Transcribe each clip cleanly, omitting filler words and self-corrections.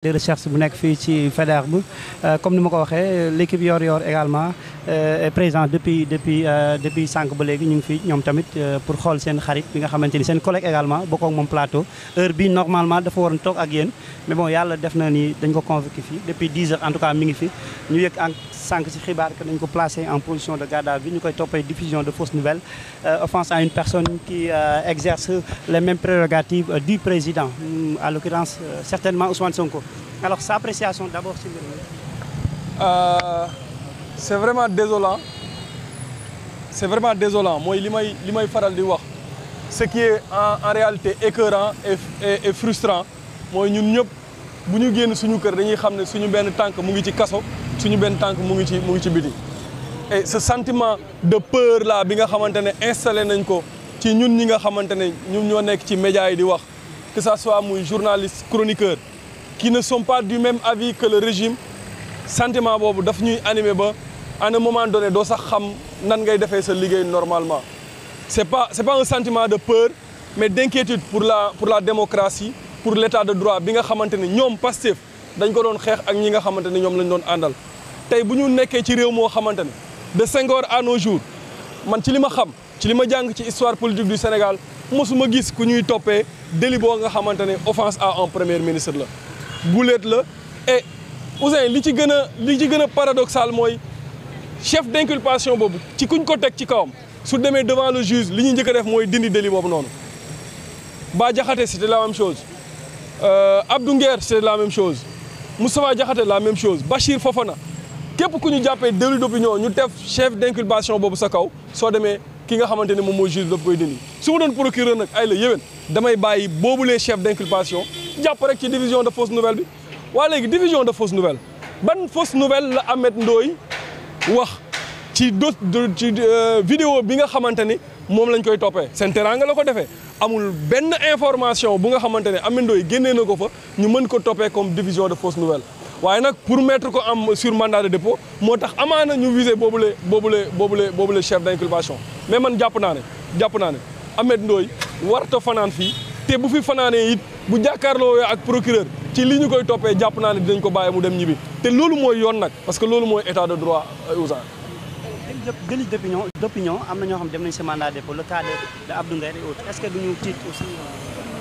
de recherche bu nekk fii ci Faidherbe comme ni ma ko waxee l'équipe Yoor également est présent depuis sànq ba léegi ñu ngi fi ñoom tamit pour xool seen xarit bi nga xamante ni seen collègue également bokk ak moom plateau heure bi normalement dafa waroon toog ak yéen mais bon yàlla def na ni dañ ko convoqué fii depuis 10 heures en tout cas mi ngi fi ñu yëg en sànq ci xibaar que dañ ko placé en position de garde à vue ñu koy toppee diffusion de fausses nouvelles offense à une personne qui exerce les mêmes prérogatives du président à l'occurrence certainement Ousmane Sonko. Alors sa appréciation d'abord ci mbir mi. C'est vraiment désolant mooy li may faral di wax ce qui est en réalité écœurant et frustrant mooy ñun ñëpp bu ñu génn suñu kër dañuy xam ne suñu benn tànk mu ngi ci kaso suñu benn tànk mu ngi ci biti et ce sentiment de peur là bi nga xamante ne installé nañ ko ci ñun ñi nga xamante ne ñun ñoo nekk ci médias yi di wax que ça soit muy journaliste chroniqueur qui ne sont pas du même avis que le régime sentiment boobu daf ñuy animé ba à un moment donné doo sax xam nan ngay defee sa liggéey normalement c'est pas un sentiment de peur mais d'inquiétude pour la démocratie pour l'état de droit bi nga xamante ne ñoom Pastef dañ ko doon xeex ak ñi nga xamante ne ñoom lañ doon àndal tey bu ñu nekkee ci réew moo xamante ne de Senghor à nos jours man ci li ma xam ci li ma jàng ci histoire politique du Sénégal mosuma gis ku ñuy toppee délit boo nga xamante ne offense à un premier ministre la guléet la et Ouzin li ci gën a paradoxal mooy chef d'inculpation boobu ci kuñ ko teg ci kawam su demee devant le juge li ñuy njëkk a def mooy dindi délit boobu noonu Bah Diakhaté c'était la même chose Abdou Nguer c'était la même chose Moustapha Diakhaté la même chose Bachir Fofana képp ku ñu jàppee délit d'opinion ñu def chef d'inculpation boobu sa kaw soo demee ki nga xamante ne moom mooy juge daf koy dindi su ma doon procureur nag ay la yéwén damay bàyyi boobulee chef d'inculpation jàpp rek ci division de fausse nouvelle bi waa léegi division de fausse nouvelle ban fausse nouvelle la Ameth Ndoye wax ci vidéo bi nga xamante ni moom lañ koy toppee Sen Teranga la ko defee amul benn information bu nga xamante ne Ameth Ndoye génnee na ko fa ñu mën ko toppee comme division de fausse nouvelle waaye nag pour mettre ko am sur mandat de dépôt moo tax amaana ñu visé boobule chef d'inculpation mais man jàpp naa ne Ameth Ndoye warta fanaan fii te bu fi fanaanee it bu jàkkaarloo ak procureur ci li ñu koy toppee jàpp naa ne dinañ ko bàyyi mu dem ñibbi te loolu mooy yoon nag parce que loolu mooy état de droit Ouzin. délit d'opinion am na ñoo xam dem nañ si mandat de dépôt le cas de Abdou Nguer et autres est-ce que duñu tiit aussi.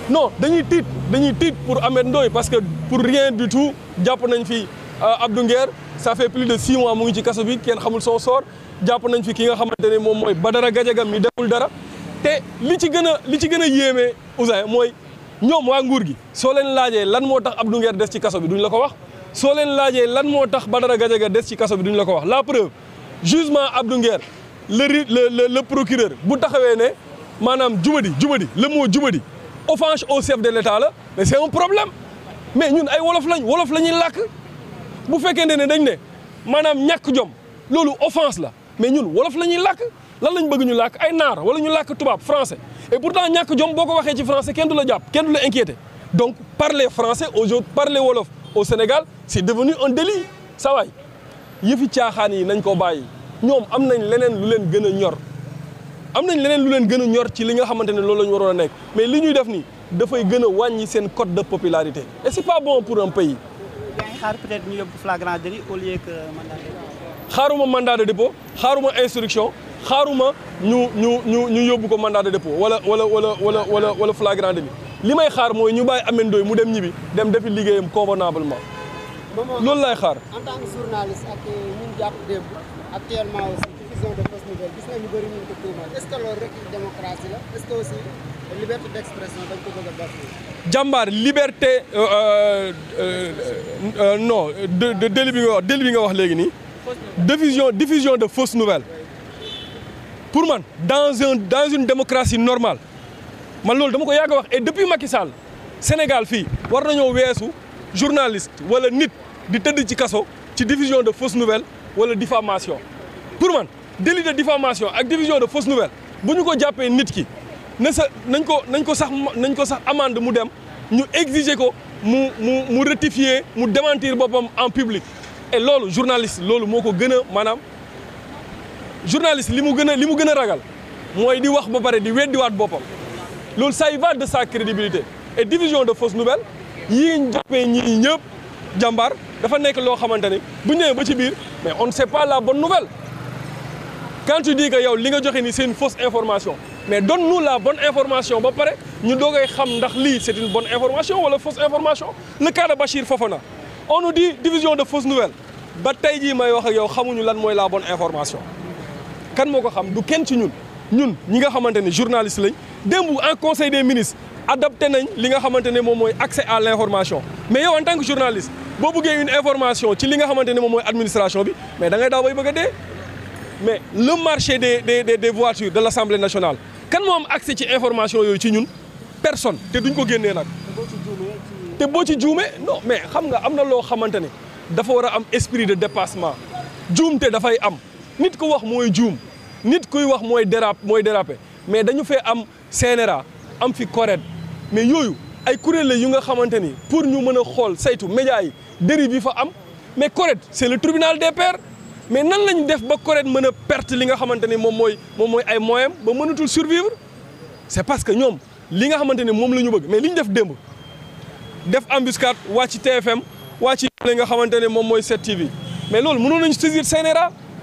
non dañuy tiit pour Ameth Ndoye parce que pour rien du tout jàpp nañ fi Abdou Nguer ça fait plus de 6 mois mu ngi ci kaso bi kenn xamul son sort jàpp nañ fi ki nga xamante ne moom mooy Badara Gadiaga mi deful dara te li ci gën a yéeme Ouzin mooy ñoom waa nguur gi soo leen laajee lan moo tax Abdou Nguer des ci kaso bi duñ la ko wax soo leen laajee lan moo tax Badara Gadiaga des ci kaso bi duñ la ko wax la preuve jugement Abdou Nguer le procureur bu taxawee ne maanaam jubadi le mot jubadi offense au chef de l'État la mais c'est un problème mais ñun ay wolof la ñuy làkk bu fekkente ne dañ ne maanaam ñàkk jom loolu offense la mais ñun wolof la ñuy làkk lan lañ bëgg ñu làkk ay naar wala ñu làkk tubaab français et pourtant ñàkk jom boo ko waxee ci français kenn du la jàpp kenn du la inquiété donc parler français aujourd'hui parler wolof au Sénégal c'est devenu un délit sa waay yëfi caaxaan yi nañ ko bàyyi ñoom am nañ leneen lu leen gën a ñor ci li nga xamante ne loolu la ñu waroon a nekk mais li ñuy def nii dafay gën a wàññi seen cote de popularité et c'est pas bon pour un pays. yaa ngi xaar peut-être ñu yóbbu flagrant délit au lieu que mandat de dépôt. xaaruma mandat de dépôt xaaruma instruction xaaruma ñu yóbbu ko mandat de dépôt wala flagrant délit li may xaar mooy ñu bàyyi Ameth Ndoye mu dem ñibbi dem defi liggéeyam convenablement loolu lay xaar. en tant que journaliste ak ñun jàpp démb actuellement aussi diffusion de fausses nouvelles gis nañu bëri ñu ko tuumal est-ce que loolu rek démocratie la est-ce que aussi liberté d'expression dañ ko bëgg a bafoué. jàmbaar liberté non de délit bi nga wax léegi nii. diffusion de fausses nouvelles pour man dans une démocratie normale man loolu dama ko yàgg a wax et depuis Macky Sall Sénégal fii war nañoo weesu journaliste wala nit di tëdd ci kaso ci diffusion de fausses nouvelles wala diffamation pour man délit de diffamation ak diffusion de fausses nouvelles bu ñu ko jàppee nit ki nañ ko sax amende mu dem ñu exiger ko mu rectifier mu démentir boppam en public et loolu journaliste loolu moo ko gën a maanaam journaliste li mu gën a ragal mooy di wax ba pare di weddiwaat boppam loolu ça y va de sa crédibilité et diffusion de fausses nouvelles yii ñu jàppee ñii ñëpp jàmbaar dafa nekk loo xamante ni bu ñu nee ba ci biir mais on ne sait pas la bonne nouvelle quand tu dis que yow li nga joxe ni c'est une fausse information mais donne-nous la bonne information ba pare ñu doogay xam ndax lii c'est une bonne information wala fausse information le cas de Bachir Fofana on nous dit division de fausses nouvelles ba tey jii may wax ak yow xamuñu lan mooy la bonne information kan moo ko xam du kenn ci ñun ñi nga xamante ne journaliste lañ démb en conseil des ministres adapté nañ li nga xamante ne moom mooy accès à l'information mais yow en tant que journaliste boo bëggee une information ci li nga xamante ne moom mooy administration bi mais da ngay daaw bay bëgg a dee mais le marché des voitures de l'Assemblée nationale kan moo am accès ci information yooyu ci ñun personne te duñ ko génnee nag te boo ci juumee non mais xam nga am na loo xamante ne dafa war a am esprit de dépassement juumte dafay am nit ku wax mooy juum nit kuy wax mooy déraper mais dañu fee am CNRA am fi CORED mais yooyu ay kuréel la yu nga xamante ni pour ñu mën a xool saytu médias yi dérive yi fa am mais CORED c'est le tribunal des pairs mais nan lañ def ba CORED mën a perte li nga xamante ni moom mooy ay moyens ba mënatul survivre c'est parce que ñoom li nga xamante ni moom la ñu bëgg mais li ñu def démb def embuscade wàcc TFM wàcc li nga xamante ne moom mooy 7TV mais loolu mënoon nañu saisir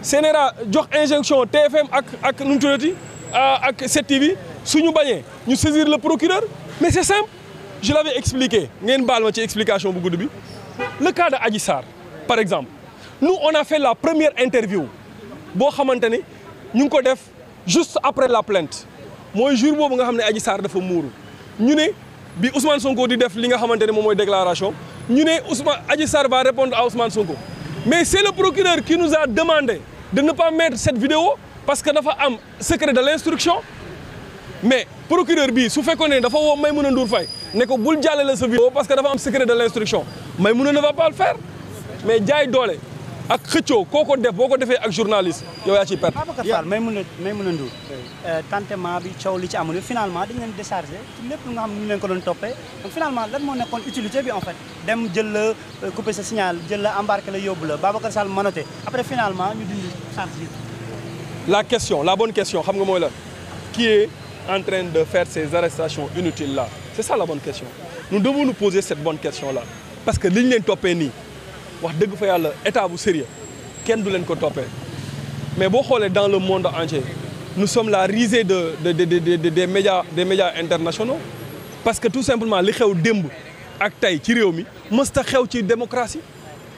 CNRA jox injonction TFM ak nu mu tuddati ak 7TV suñu bañee ñu saisir le procureur mais c'est simple je l'avais expliqué ngeen baal ma ci explication bu gudd bi le cas de Adji Sarr par exemple nous on a fait la première interview boo xamante ni ñu ngi ko def juste après la plainte mooy jour boobu nga xam ne Adji Sarr dafa muuru ñu ne bi Ousmane Sonko di def li nga xamante ne moom mooy déclaration ñu ne Adji Sarr va répondre à Ousmane Sonko mais c'est le procureur qui nous a demandé de ne pas mettre cette vidéo parce que dafa am secret de l'instruction mais procureur bi su fekkoon ne dafa woo Maïmouna Ndour Faye ne ko bul jàllale sa vidéo parce que dafa am secret de l'instruction Maïmouna ne va pas le faire mais jaay doole ak xëccoo kooko def boo ko defee ak journaliste yow yaa ciy perte. Babacar Fall Maïmouna Ndour tentement bi coow li ci amul finalement dañ leen décharger ci lépp lu nga xam ne ñu leen ko doon toppee donc finalement lan moo nekkoon utilité bi en fait dem jël la couper sa signal jël la embarquer la yóbbu la Babacar Sall manoté après finalement ñu dindi charge bi. la bonne question xam nga mooy la qui est en train de faire ces arrestations inutiles là c'est ça la bonne question nous devons nous poser cette bonne question là parce que li ñu leen toppee nii wax dëgg fa yàlla état bu sérieux kenn du leen ko toppee mais boo xoolee dans le monde entier nous sommes la risée des médias internationaux parce que tout simplement li xew démb ak tey ci réew mi mësta xew ci démocratie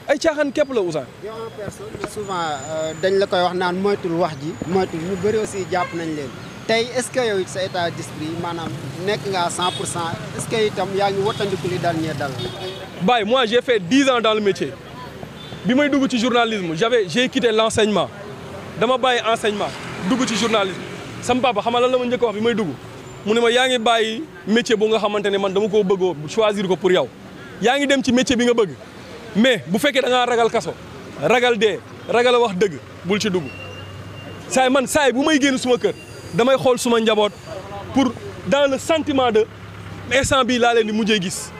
ay caaxaan képp la Ousmane. yow en personne souvent dañ la koy wax naan moytul wax ji moytul ñu bëri aussi jàpp nañ leen tey est-ce que yow sa état d'esprit maanaam nekk nga à 100% est-ce que itam yaa ngi wattandiku li dal ñee dal. Baye moi j'ai fait 10 ans dans le métier bi may dugg ci journalisme j'ai quitté l'enseignement dama bàyyi enseignement dugg ci journalisme sama papa xam nga lan la ma njëkk wax bi may dugg mu ne ma yaa ngi bàyyi métier bu nga xamante ne man dama koo bëggoo choisir ko pour yow yaa ngi dem ci métier bi nga bëgg mais bu fekkee da ngaa ragal kaso ragal dee ragal a wax dëgg bul ci dugg saay bu may génn suma kër damay xool suma njaboot pour dans le sentiment de instant bii laa leen di mujjee gis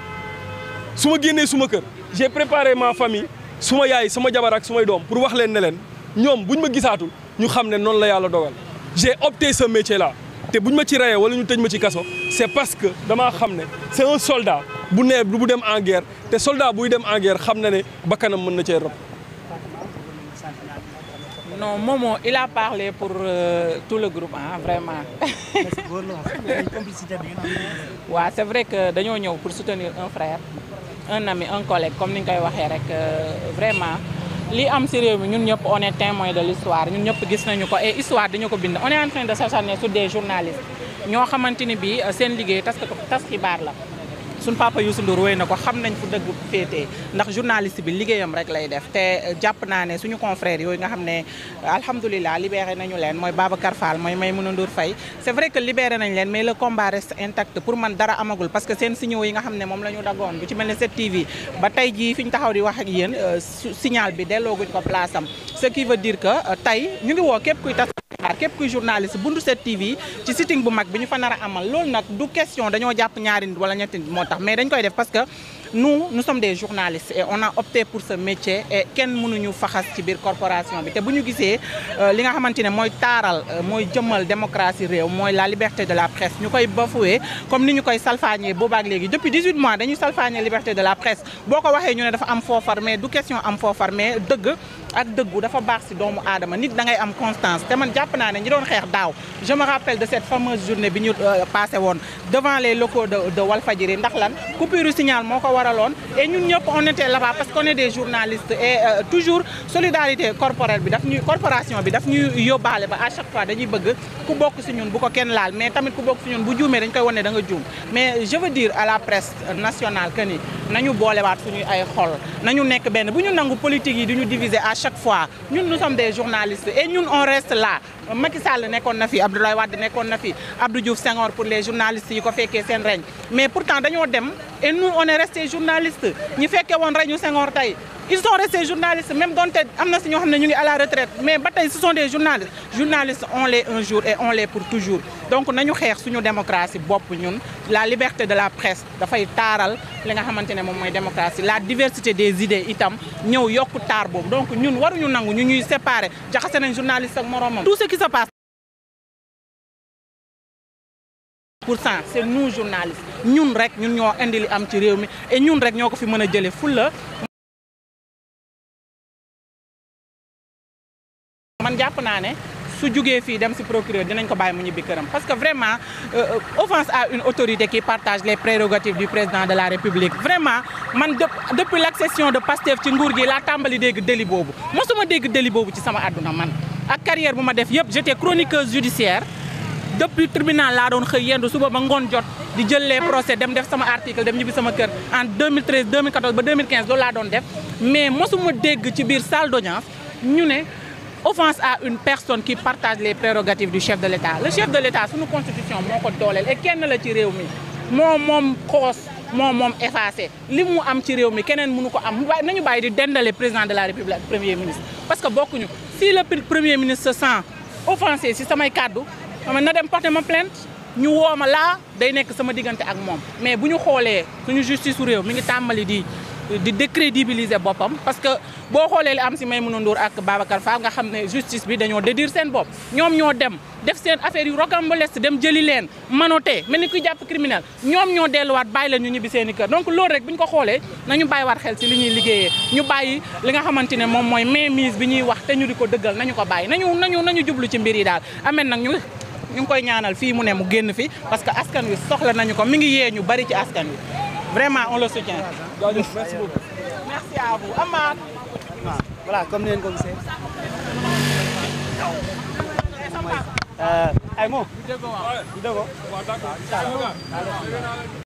su ma génnee suma kër j'ai préparé ma famille suma yaay sama jabar ak sumay doom pour wax leen ne leen ñoom buñ ma gisaatul ñu xam ne noonu la yàlla dogal j'ai opté ce métier là te buñ ma ci rayee wala ñu tëj ma ci kaso c'est parce que damaa xam ne c'est un soldat bu dem en guerre te soldat buy dem en guerre xam na ne bakkanam mën na cee rob. Non, Momo, il a parlé pour tout le groupe, hein, vraiment. Ouais, c'est vrai que nous sommes venus pour soutenir un frère, un ami, un collègue, comme nous l'avons dit, vraiment. Li am sérieux, nous on est témoins de l'histoire, nous avons vu et l'histoire de nous. On est en train de s'acharner sur des journalistes. Nous avons dit que c'est une ligue, c'est la suñ papa Youssou Ndour wéy na ko xam nañ fu dëgg féetee ndax journaliste bi liggéeyam rek lay def te jàpp naa ne suñu confrères yooyu nga xam ne alhamdulilah libéré nañu leen mooy Babacar Fall mooy Maïmouna Ndour Faye c'est vrai que libéré nañ leen mais le combat reste intact pour man dara amagul parce que seen signaux yi nga xam ne moom la ñu daggoon bu ci mel ne 7TV ba tey jii fi ñu taxaw di wax ak yéen signal bi dellooguñ ko place am ce qui veut dire que tey ñu ngi woo képp kuy tas képp kuy journaliste bundu 7TV ci sitting bu mag bi ñu fa nar a amal loolu nag du question dañoo jàpp ñaari nit wala ñetti nit moo tax mais dañ koy def parce que nous sommes des journalistes et on a opté pour ce métier et kenn mënuñu faxas ci biir corporation bi te bu ñu gisee li nga xamante ne mooy taaral mooy jëmmal démocratie réew mooy la liberté de la presse ñu koy bafoué comme ni ñu koy salfaañee boobaak léegi depuis 18 mois dañuy salfaañee liberté de la presse boo ko waxee ñu ne dafa am foofar mais du question am foofar mais dëgg ak dëggu dafa baax si doomu aadama nit da ngay am constance te man jàpp naa ne ñi doon xeex daaw je me rappelle de cette fameuse journée bi ñu passé woon devant les locaux de Walfadjri ndax lan coupure signal moo ko waraloon et ñun ñëpp on était là-bas parce qu'on est des journalistes et toujours solidarité corporelle bi corporation bi daf ñuy yóbbaale ba à chaque fois dañuy bëgg ku bokk si ñun bu ko kenn laal mais tamit ku bokk si ñun bu juumee dañ koy wane da nga juum mais je veux dire à la presse nationale que ni nañu boolewaat suñuy ay xol nañu nekk benn bu ñu nangu politique yi di ñu diviser à chaque fois ñun nous sommes des journalistes et ñun on reste là Macky Sall nekkoon na fi Abdoulaye Wade nekkoon na fi Abdou Diouf Senghor pour les journalistes yi ko fekkee seen reñ mais pourtant dañoo dem et nous on est resté journalistes ñi fekkee woon reñu Senghor tey ils sont restés journalistes même donte am na si ñoo xam ne ñu ngi à la retraite mais ba tey ce sont des journalistes on l'est un jour et on l'est pour toujours donc nañu xeex suñu démocratie bopp ñun la liberté de la presse dafay taaral li nga xamante ne moom mooy démocratie la diversité des idées itam ñëw yokku taar boobu donc ñun waruñu nangu ñu ñuy séparer jaxase nañ journaliste ak moroomam tout ce qui se passe pour cent c'est nous journalistes ñun rek ñun ñoo indi li am ci réew mi et ñun rek ñoo ko fi mën a jëlee fulla man jàpp naa ne su jugee fii dem ci procureur dinañ ko bàyyi mu ñibbi këram parce que vraiment offense à une autorité qui partage les prérogatives du président de la République vraiment man depuis l'accession de Pastef ci nguur gi laa tàmbali dégg délit boobu mosuma dégg délit boobu ci sama àdduna man ak carrière bu ma def yëpp j'étais chroniqueuse judiciaire depuis tribunal laa doon xëy yendu suba ba ngoon jot di jël les procès dem def sama article dem ñibbi sama kër en 2013 2014 ba 2015 loolu laa doon def mais mosuma dégg ci biir salle d'audience ñu ne offense à une personne qui partage les prérogatives du chef de l'État le chef de l'État suñu constitution moo ko dooleel et kenn la ci réew mi moom xoos moom effacé li mu am ci réew mi keneen mënu ko am waaye nañu bàyyi di dendale président de la République ak premier ministre parce que bokkuñu si le premier ministre se sent offensé si samay kàddu na dem porter ma plainte ñu woo ma laa day nekk sama diggante ak moom mais bu ñu xoolee suñu justice su réew mi ngi tàmbali di décrédibiliser boppam parce que boo xoolee li am si Maïmouna Ndour ak Babacar Fall nga xam ne justice bi dañoo dédire seen bopp ñoom ñoo dem def seen affaire yu rocambolesque dem jëli leen manoté mel ni kuy jàpp criminel ñoom ñoo delluwaat bàyyi leen ñu ñibbi seen i kër donc loolu rek bu ñu ko xoolee nañu bàyyiwaat xel si li ñuy liggéeyee ñu bàyyi li nga xamante ne moom mooy mainmise bi ñuy wax te ñu di ko dëggal nañu ko bàyyi nañu jublu ci mbir yi daal amee nag ñu ngi koy ñaanal fii mu ne mu génn fi parce que askan wi soxla nañu ko mi ngi yee ñu bari ci askan wi vraiment on le soutient. Merci beaucoup. Merci à vous Amath. Voilà comme ni ngeen ko gisee. ay moom.